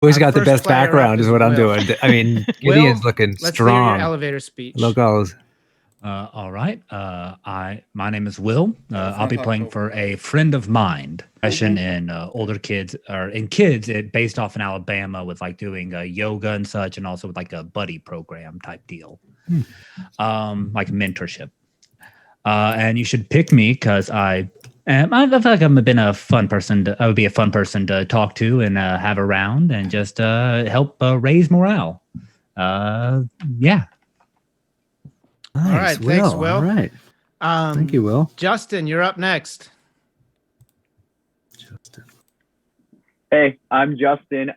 Who's got the first best player up background is is what I'm Will. doing. I mean, Will, Gideon's looking let's hear your strong. elevator speech. Logos. All right. My name is Will. I'll be playing for a friend of mine. Passion in older kids or in kids, it based off in Alabama with like doing yoga and such, and also with like a buddy program type deal, like mentorship. And you should pick me because I feel like I've been a fun person. I would be a fun person to talk to and have around and just help raise morale. Yeah. Nice, All right, thanks, Will. All right. Thank you, Will. Justin, you're up next. Justin. Hey, I'm Justin.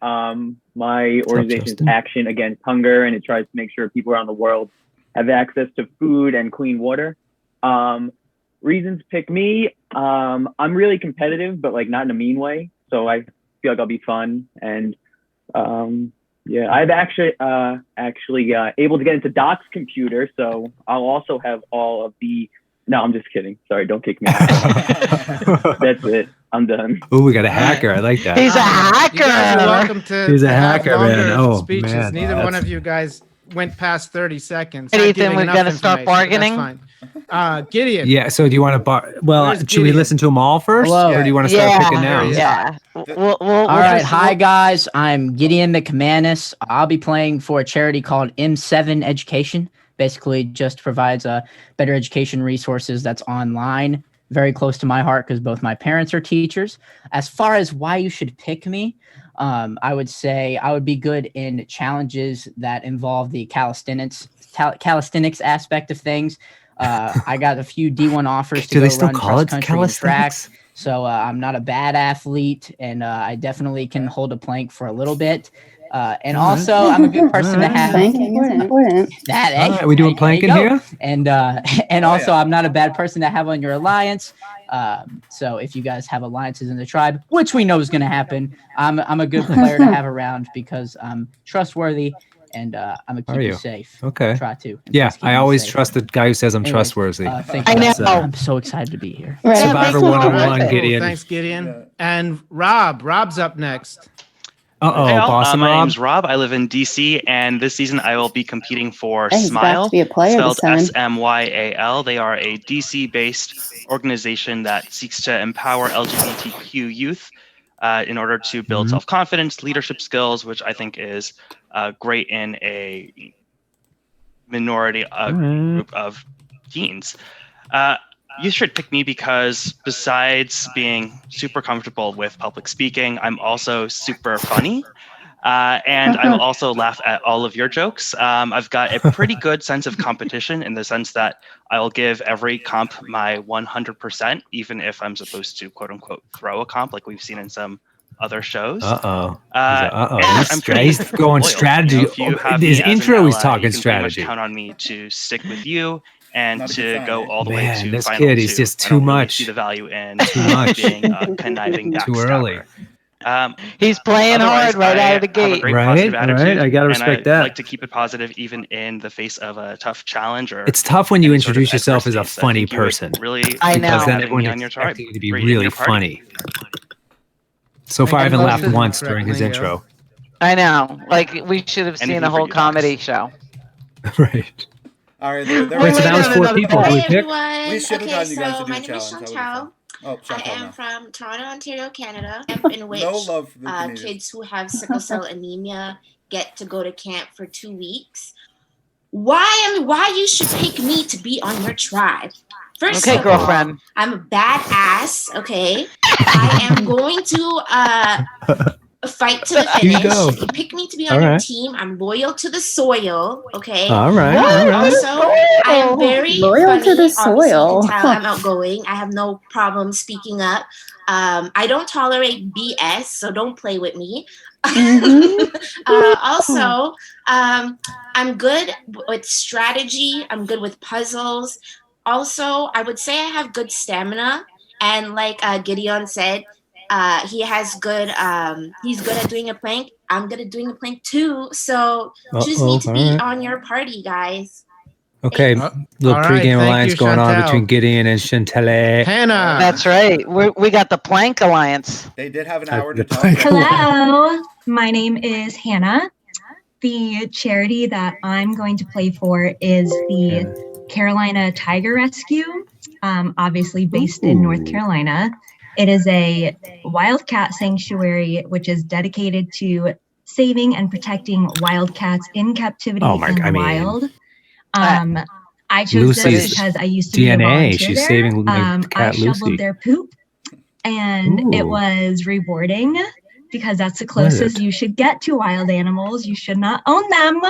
My organization is Action Against Hunger, and it tries to make sure people around the world have access to food and clean water. Reasons to pick me. I'm really competitive, but like not in a mean way. So I feel like I'll be fun. And yeah, I've actually able to get into Doc's computer, so I'll also have all of the. No, I'm just kidding. Sorry, don't kick me out. That's it. I'm done. Oh, we got a hacker. I like that. He's a hacker. You guys are welcome to. He's a have hacker, man. longer Oh, speeches. man. Neither one of you guys went past 30 seconds. Hey, Not Ethan, giving we're enough gonna start information, but bargaining? That's fine. Gideon. Yeah, so do you want to Well, Where's should we Gideon? listen to them all first? Hello. Or do you want to start picking now? Yeah. We'll All right, just- hi guys. I'm Gideon McManus. I'll be playing for a charity called M7 Education. Basically, just provides better education resources that's online. Very close to my heart because both my parents are teachers. As far as why you should pick me, I would say I would be good in challenges that involve the calisthenics aspect of things. I got a few D1 offers to Do go they still run call it cross country and track. calisthenics? So I'm not a bad athlete, and I definitely can hold a plank for a little bit. And also, I'm a good person to have. Planking is important. That, All right, we doing plank in here? And also, I'm not a bad person to have on your alliance. So if you guys have alliances in the tribe, which we know is going to happen, I'm a good player to have around because I'm trustworthy and I'm gonna keep you safe. Okay. Try to. Yeah, I always trust the guy who says I'm trustworthy. Thank you. I know. I'm so excited to be here. Right. Survivor Yeah, 101, Cool. Gideon. Thanks, Gideon. And Rob's up next. Uh-oh, Hey all, Boston my Rob. name's Rob. I live in DC, and this season I will be competing for Hey, he's about Smile, to be a player spelled this time. SMYAL. They are a DC-based organization that seeks to empower LGBTQ youth in order to build self-confidence, leadership skills, which I think is great in a minority group of teens. You should pick me because besides being super comfortable with public speaking, I'm also super funny. And I will also laugh at all of your jokes. I've got a pretty good sense of competition in the sense that I will give every comp my 100%, even if I'm supposed to quote unquote throw a comp like we've seen in some other shows. He's going strategy. You know, if you have His me as an intro, he's ally, talking you can pretty much strategy. count on me to stick with you and to go all the way Man, to this final kid, he's two. just I too don't really much. see the value in Too much. being a conniving Too early. backstabber. He's playing hard right out of the I have a gate. great Right, positive attitude, right. I gotta and respect I that. like to keep it positive even in the face of a tough challenge. Or It's tough when you any sort of introduce yourself as a adversity. So I funny think you would person. Really, I because know. then having everyone me on your tribe. expecting you to be Great in really your party. funny. So far, I haven't Most laughed of the once correct during his lingo. intro. I know. Like we should have seen Anything a for whole you, comedy Max. show. Right. All right, Wait, so that was 4 people. Who we Hi picked? everyone. We should have Okay, gotten you guys so to do my a name is challenge. That would've Chantal. been fun. Oh, I Chantal, am no. from Toronto, Ontario, Canada, in which No love for the Canadians. kids who have sickle cell anemia get to go to camp for 2 weeks. Why you should pick me to be on your tribe? First Okay, of all, girlfriend. I'm a badass. Okay, I am going to fight to the You finish. go. If you pick me to be on All your right. team, I'm loyal to the soil. Okay. All right. All right. Also, I am very Loyal funny. to the Obviously, soil. you can tell I'm outgoing. I have no problem speaking up. I don't tolerate BS, so don't play with me. Also, I'm good with strategy. I'm good with puzzles. Also, I would say I have good stamina. And like Gideon said, he has good. He's good at doing a plank. I'm good at doing a plank too. So choose me to be on your party, guys. Okay, Thanks. little All right, pregame thank alliance you, going on Chantel. between Gideon and Chantelle. Hannah. That's right. We got the Plank Alliance. They did have an hour The to talk. plank Hello, my name is Hannah. The charity that I'm going to play for is the Carolina Tiger Rescue, obviously based in North Carolina. It is a wildcat sanctuary which is dedicated to saving and protecting wildcats in captivity in the wild. I chose this Lucy's because I used to be a DNA. volunteer She's there. saving the I cat shoveled Lucy. their poop, and it Ooh. was rewarding because that's the Was closest it? you should get to wild animals. You should not own them.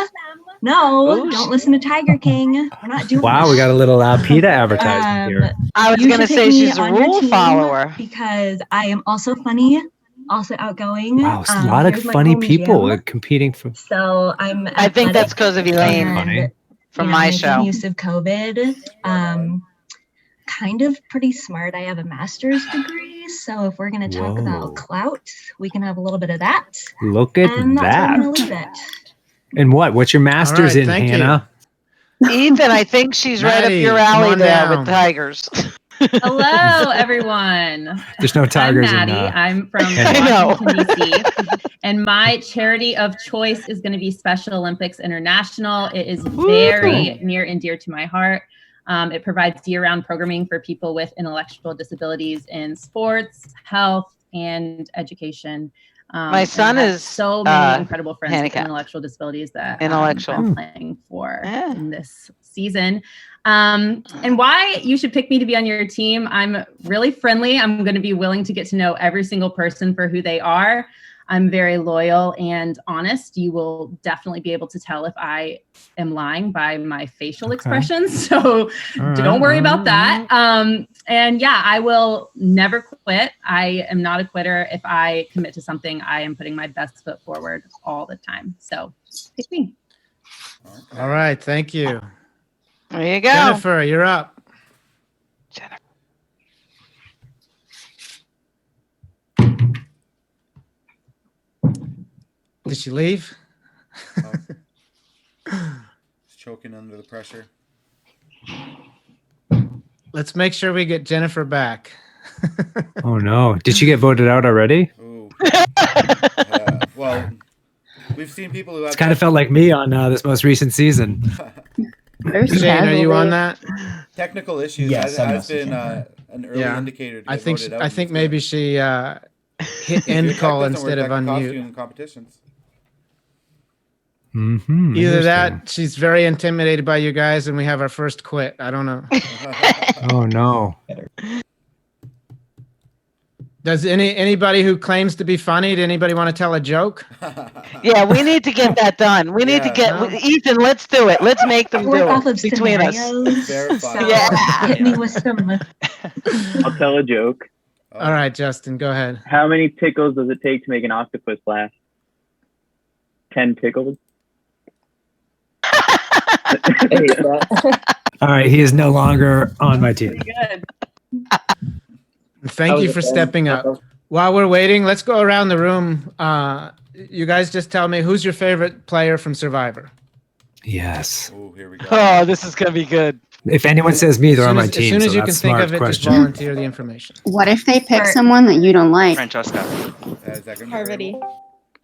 No, Ooh, don't listen to Tiger King. We're not doing Wow, that. we got a little PETA advertisement here. I was You going to should say pick me she's a on your rule team follower. because I am also funny, also outgoing. Wow, a lot of Here's my funny home people gym. competing for. So I'm I think that's athletic because of and, Elaine funny. from you know, my making show. use of COVID. Kind of pretty smart. I have a master's degree. So if we're going to talk Whoa. about clout, we can have a little bit of that. Look at And that's where I'm that. going to leave it. And what's your master's right, in, thank you. Hannah? Ethan, I think she's right up Maddie, your come alley on there down. with tigers. Hello, everyone. There's no I'm tigers in Maddie. I'm from I know. Washington, D.C. And my charity of choice is going to be Special Olympics International. It is very near and dear to my heart. It provides year-round programming for people with intellectual disabilities in sports, health, and education. My son and I have is, so many incredible friends with handicapped. intellectual disabilities that Intellectual. I'm playing for Yeah. in this season. And why you should pick me to be on your team. I'm really friendly. I'm going to be willing to get to know every single person for who they are. I'm very loyal and honest. You will definitely be able to tell if I am lying by my facial expressions. So don't worry about that. And yeah, I will never quit. I am not a quitter. If I commit to something, I am putting my best foot forward all the time. So pick me. All right, thank you. There you go. Jennifer, you're up. Did she leave? He's choking under the pressure. Let's make sure we get Jennifer back. Oh no! Did she get voted out already? Ooh. Well, we've seen people who have It's kind of felt like me on this most recent season. Shane, are you on that? technical issues. Yes, I'm has been messaging an early Yeah. indicator. To I get think voted out I in think this maybe game. she hit Your end tech call doesn't instead work of that can cost unmute. you in competitions. Mm-hmm, Either that, she's very intimidated by you guys, and we have our first quit. I don't know. Oh no! Does anybody who claims to be funny? Did anybody want to tell a joke? Yeah, we need to get that done. We need to get No? Ethan. Let's do it. Let's make them Work do off it of between us. scenarios. Verify. So Yeah. hit me with some. I'll tell a joke. All right, Justin, go ahead. How many tickles does it take to make an octopus laugh? 10 tickles. All right, he is no longer on my team. Good. Thank you for stepping up. While we're waiting, let's go around the room. You guys just tell me who's your favorite player from Survivor. Yes. Oh, here we go. Oh, this is gonna be good. If anyone says me, they're on my As team. soon as so you can that's think smart of it, just question. volunteer the information. What if they pick Or- someone that you don't like? Francesca. Is that gonna be Parvati. available?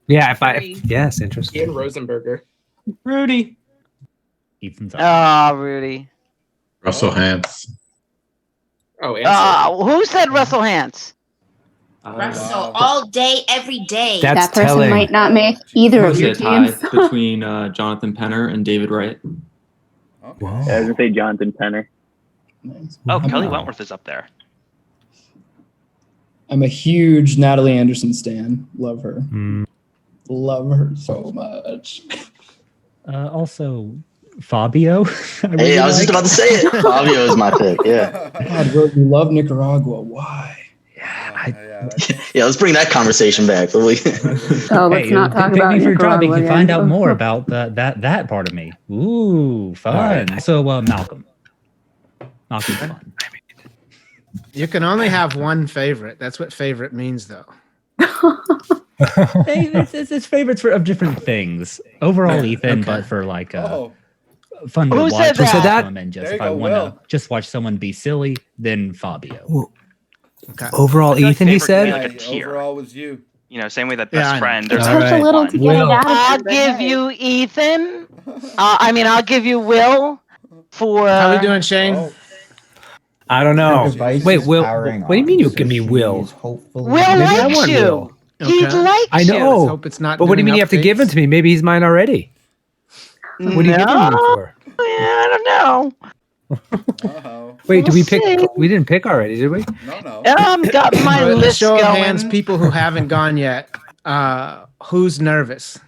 Yeah, Three. yes, interesting. Ian Rosenberger. Rudy. Ethan's up. Oh, Rudy. Russell Hantz. Oh, answer. Who said Russell Hantz? Russell, Wow. all day, every day. That's That person telling. might not make either of your teams. between Jonathan Penner and David Wright. Okay. Whoa. I was gonna say Jonathan Penner. Nice. Oh, Kelly Wow. Wentworth is up there. I'm a huge Natalie Anderson stan. Love her. Mm, Love her so much. Also, Fabio. Hey, I was just about to say it. Fabio is my pick. Yeah. God, bro, you love Nicaragua. Why? Yeah, let's bring that conversation back. Oh, let's Hey, not talk pick about me for a job. You Nicaragua can again. find out more about that part of me. Ooh, fun. right. So Malcolm. Malcolm's fun. You can only have one favorite. That's what favorite means, though. Hey, it's favorites of different things. Overall, Ethan, Okay. but for like Oh, fun to Who watch. said Who said that? And just There if you I go, want to Will. just watch someone be silly, then Fabio. Well, Okay. overall, I feel like Ethan, you favorite could be said? like a tier. Overall was you. You know, same way that Yeah, best I know. friend. There's All Took right. a little to get Will. it out of I'll you, but give hey. you Ethan. I'll give you Will for. How we doing, Shane? Oh, I don't know. Device Wait, is Will. powering What do you mean on, you so give me she Will? is hopefully- Will Maybe I likes want you. Will. He Okay. likes I you. Let's know. hope it's not. But what do you giving mean you have to give him updates. to me? Maybe he's mine already. What are you giving me No, for? I don't know. uh-oh. Wait, did We'll we pick? see. We didn't pick already, did we? No. Got my A list show going. of hands, people who haven't gone yet. Who's nervous?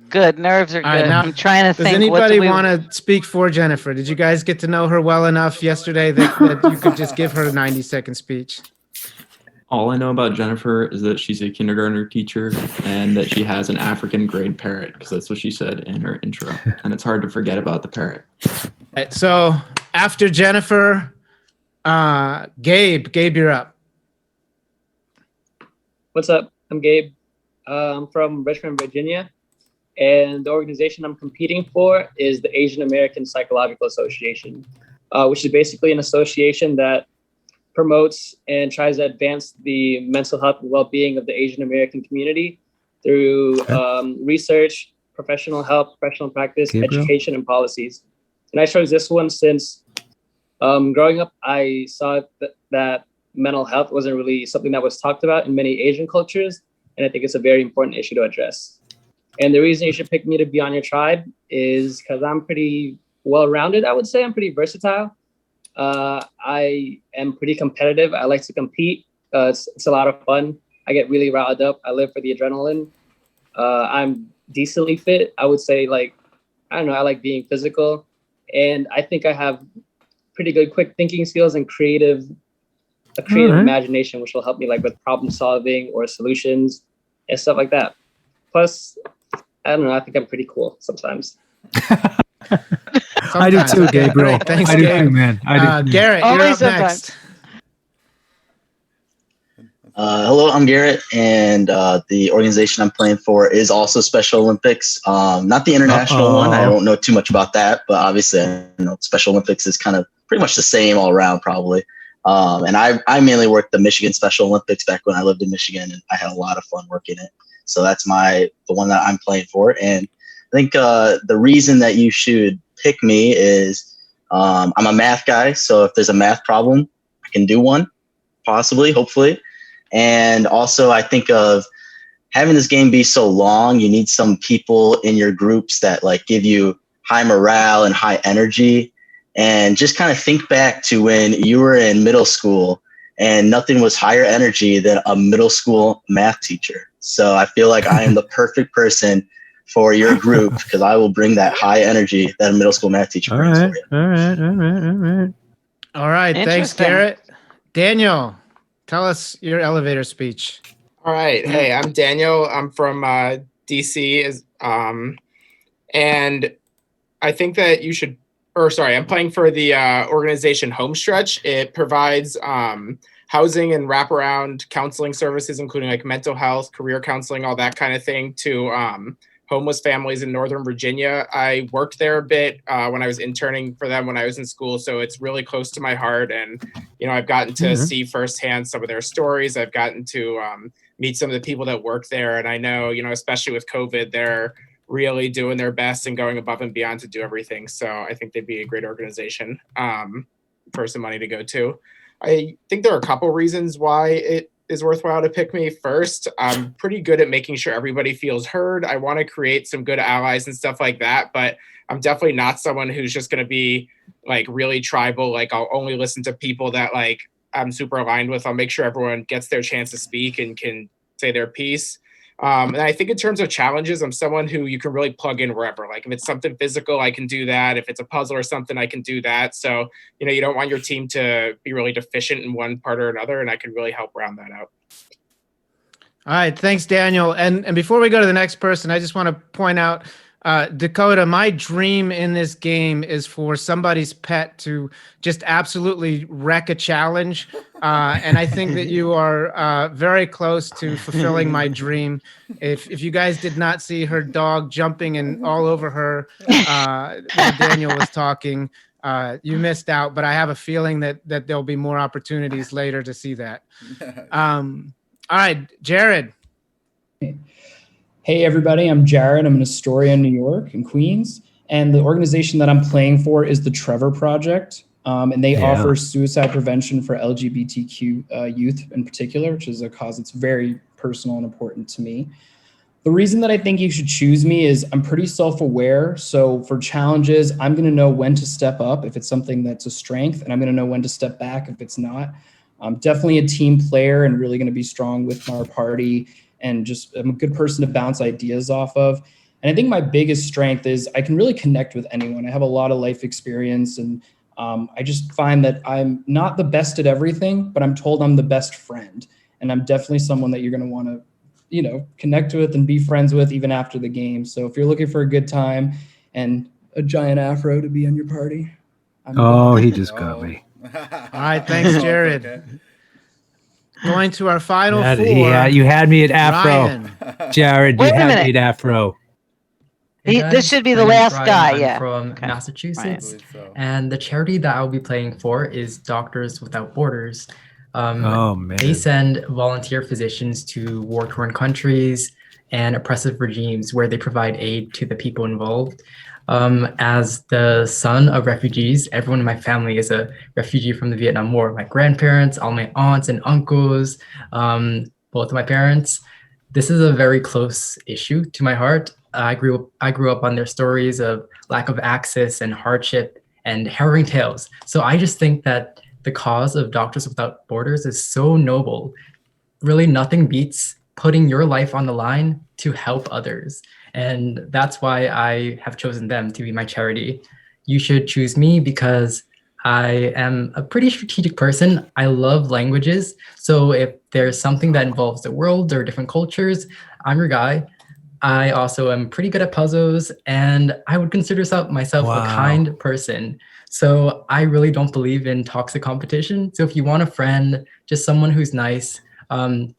Good, nerves are All right, good. now, I'm trying to Does think. anybody what want to speak for Jennifer? Did you guys get to know her well enough yesterday that you could just give her a 90-second speech? All I know about Jennifer is that she's a kindergartner teacher and that she has an African grade parrot, because that's what she said in her intro. And it's hard to forget about the parrot. All right, so after Jennifer, Gabe, you're up. What's up? I'm Gabe. I'm from Richmond, Virginia. And the organization I'm competing for is the Asian American Psychological Association, which is basically an association that promotes and tries to advance the mental health and well-being of the Asian American community through research, professional help, professional practice, Gabriel? education, and policies. And I chose this one since growing up, I saw that mental health wasn't really something that was talked about in many Asian cultures. And I think it's a very important issue to address. And the reason you should pick me to be on your tribe is because I'm pretty well-rounded, I would say. I'm pretty versatile. I am pretty competitive. I like to compete. It's a lot of fun. I get really riled up. I live for the adrenaline. I'm decently fit. I would say, I don't know, I like being physical. And I think I have pretty good quick thinking skills and creative imagination, which will help me with problem solving or solutions and stuff like that. Plus, I don't know, I think I'm pretty cool sometimes. I do too, Gabriel. Thanks, I do Gabe. too, man. I do. Garrett, you're Always up sometimes. next. Hello, I'm Garrett, and the organization I'm playing for is also Special Olympics. Not the international one. I don't know too much about that, but obviously, I know Special Olympics is kind of pretty much the same all around, probably. And I mainly worked the Michigan Special Olympics back when I lived in Michigan, and I had a lot of fun working it. So that's the one that I'm playing for. And I think the reason that you should pick me is I'm a math guy. So if there's a math problem, I can do one, possibly, hopefully. And also I think of having this game be so long, you need some people in your groups that give you high morale and high energy. And just kind of think back to when you were in middle school and nothing was higher energy than a middle school math teacher. So I feel like I am the perfect person for your group because I will bring that high energy that a middle school math teacher brings for you. All right. All right, thanks, Interesting. Garrett. Daniel, tell us your elevator speech. All right. Hey, I'm Daniel. I'm from DC. And I think that you should, I'm playing for the organization Homestretch. It provides housing and wraparound counseling services, including mental health, career counseling, all that kind of thing to homeless families in Northern Virginia. I worked there a bit when I was interning for them when I was in school. So it's really close to my heart. And, I've gotten to see firsthand some of their stories. I've gotten to meet some of the people that work there. And I know, especially with COVID, they're really doing their best and going above and beyond to do everything. So I think they'd be a great organization for some money to go to. I think there are a couple reasons why it is worthwhile to pick me. First, I'm pretty good at making sure everybody feels heard. I want to create some good allies and stuff like that, but I'm definitely not someone who's just going to be really tribal. I'll only listen to people that I'm super aligned with. I'll make sure everyone gets their chance to speak and can say their piece. And I think in terms of challenges, I'm someone who you can really plug in wherever. If it's something physical, I can do that. If it's a puzzle or something, I can do that. So, you don't want your team to be really deficient in one part or another, and I can really help round that out. All right, thanks, Daniel. And before we go to the next person, I just want to point out Dakota, my dream in this game is for somebody's pet to just absolutely wreck a challenge. And I think that you are very close to fulfilling my dream. If you guys did not see her dog jumping and all over her while Daniel was talking, you missed out. But I have a feeling that there'll be more opportunities later to see that. All right, Jared. Hey, everybody, I'm Jared. I'm in Astoria, New York, in Queens. And the organization that I'm playing for is the Trevor Project. And they offer suicide prevention for LGBTQ youth in particular, which is a cause that's very personal and important to me. The reason that I think you should choose me is I'm pretty self-aware. So for challenges, I'm going to know when to step up if it's something that's a strength, and I'm going to know when to step back if it's not. I'm definitely a team player and really going to be strong with our party, and just I'm a good person to bounce ideas off of. And I think my biggest strength is I can really connect with anyone. I have a lot of life experience, and I just find that I'm not the best at everything, but I'm told I'm the best friend. And I'm definitely someone that you're going to want to, connect with and be friends with even after the game. So if you're looking for a good time and a giant afro to be on your party. He just got me. All right, thanks, Jared. Okay. Going to our final That- four. you had me at afro. Ryan. Jared, you Wait a had minute. me at afro. This should be the My name's last Ryan. guy, I'm yeah. from Okay. Massachusetts, Believe so. and the charity that I'll be playing for is Doctors Without Borders. Oh, man. They send volunteer physicians to war-torn countries and oppressive regimes where they provide aid to the people involved. As the son of refugees, everyone in my family is a refugee from the Vietnam War. My grandparents, all my aunts and uncles, both of my parents. This is a very close issue to my heart. I grew up on their stories of lack of access and hardship and harrowing tales. So I just think that the cause of Doctors Without Borders is so noble. Really, nothing beats putting your life on the line to help others. And that's why I have chosen them to be my charity. You should choose me because I am a pretty strategic person. I love languages. So if there's something that involves the world or different cultures, I'm your guy. I also am pretty good at puzzles, and I would consider myself a kind person. So I really don't believe in toxic competition. So if you want a friend, just someone who's nice,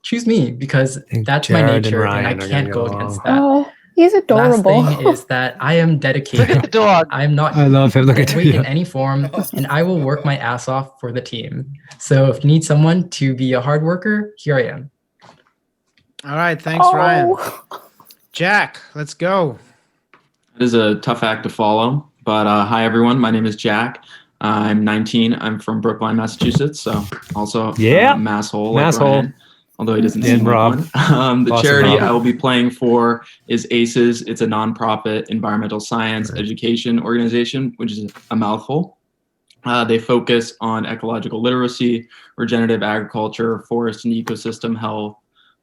choose me because that's my Jared and nature, and I Ryan are gonna can't get go along. against that. Oh, he's adorable. Last thing is that I am dedicated. Look at the dog. I'm not I love him. Look at weak you. in any form, and I will work my ass off for the team. So if you need someone to be a hard worker, here I am. All right, thanks, Ryan. Jack, let's go. It is a tough act to follow, but hi everyone. My name is Jack. I'm 19. I'm from Brookline, Massachusetts. So also masshole like Masshole. Ryan, although he doesn't And seem like Rob. one. The Boston charity Rob. I will be playing for is ACES. It's a nonprofit environmental science education organization, which is a mouthful. They focus on ecological literacy, regenerative agriculture, forest and ecosystem health,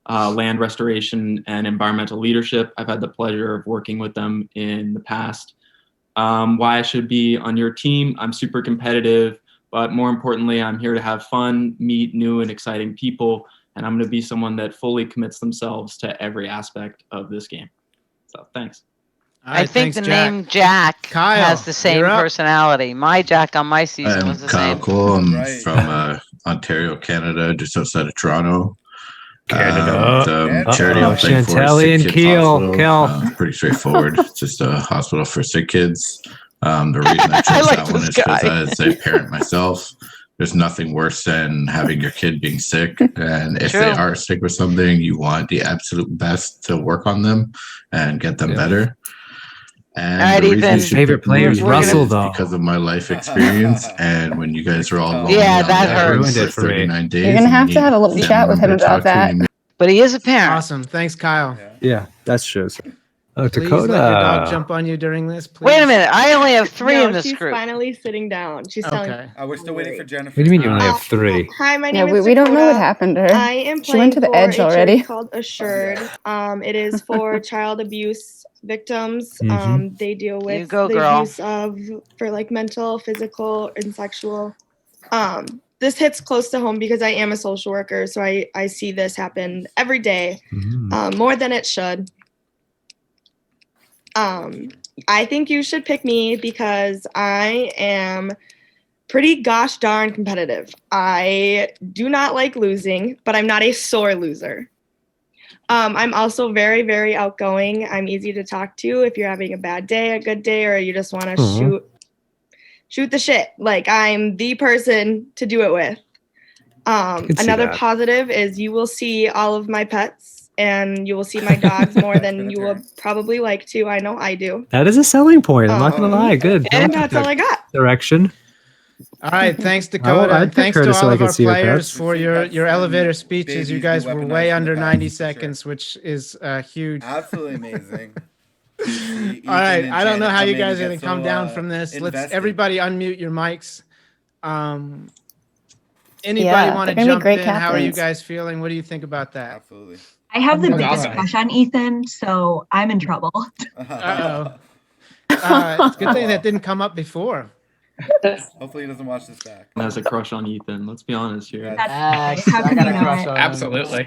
land restoration, and environmental leadership. I've had the pleasure of working with them in the past. Why I should be on your team: I'm super competitive, but more importantly, I'm here to have fun, meet new and exciting people, and I'm going to be someone that fully commits themselves to every aspect of this game. So thanks. All right, I think thanks, the Jack. name Jack Kyle, has the same you're up. personality. My Jack on my season I'm was the Kyle same. Cole. I'm Right. from Ontario, Canada, just outside of Toronto. Canada. The charity I'm playing for is Chantelli Sick and Kids Keel. Hospital. Kel. Pretty straightforward. It's just a hospital for sick kids. The reason I chose like that one this is because guy. as a parent myself, there's nothing worse than having your kid being sick. And if they True. are sick with something, you want the absolute best to work on them and get them better. And All right, the reason Ethan. you should Favorite pick player is me Russell, is though. because of my life experience. And when you guys are all lonely Yeah, on that the hurts. island Ruined it for for me. 39 days, You're gonna and have you to need have a little family chat with him member to about talk to, that. you But he is a parent. Awesome. Thanks, Kyle. Yeah, that's true. Oh, Please Dakota. let your dog jump on you during this, please. Wait a minute. I only have three No, in this she's group. finally sitting down. She's telling. Okay. We're still waiting for Jennifer. What do you mean you only have three? Hi, my Yeah, name is we don't know what Dakota. happened to her. I am She went to the playing edge for a already. charity called Assured. It is for child abuse victims. Mhm. They deal with You go, the girl. abuse for like mental, physical, and sexual. This hits close to home because I am a social worker, so I see this happen every day, more than it should. I think you should pick me because I am pretty gosh darn competitive. I do not like losing, but I'm not a sore loser. I'm also very, very outgoing. I'm easy to talk to if you're having a bad day, a good day, or you just want to shoot the shit. Like, I'm the person to do it with. Another positive is you will see all of my pets and you will see my dogs more than you will probably like to. I know I do. That is a selling point. I'm not gonna lie. Good. And that's all I got. Direction. All right, thanks Dakota, I'd and pick thanks her to so all I of could our see her players pets. for your elevator speeches. You babies guys be were weaponized way in the under past, 90 for sure. seconds, which is huge. Absolutely amazing. All right, I don't know how you guys are going to come down from this. Let's invested. everybody unmute your mics. Anybody Yeah, want to they're gonna be jump great in? How are you captains. guys feeling? What do you think about that? Absolutely. I have the That's biggest awesome. crush on Ethan, so I'm in trouble. Uh-oh. It's a good thing that didn't come up before. Hopefully he doesn't watch this back. Has a crush on Ethan. Let's be honest here. That's okay. How can you know it? Absolutely.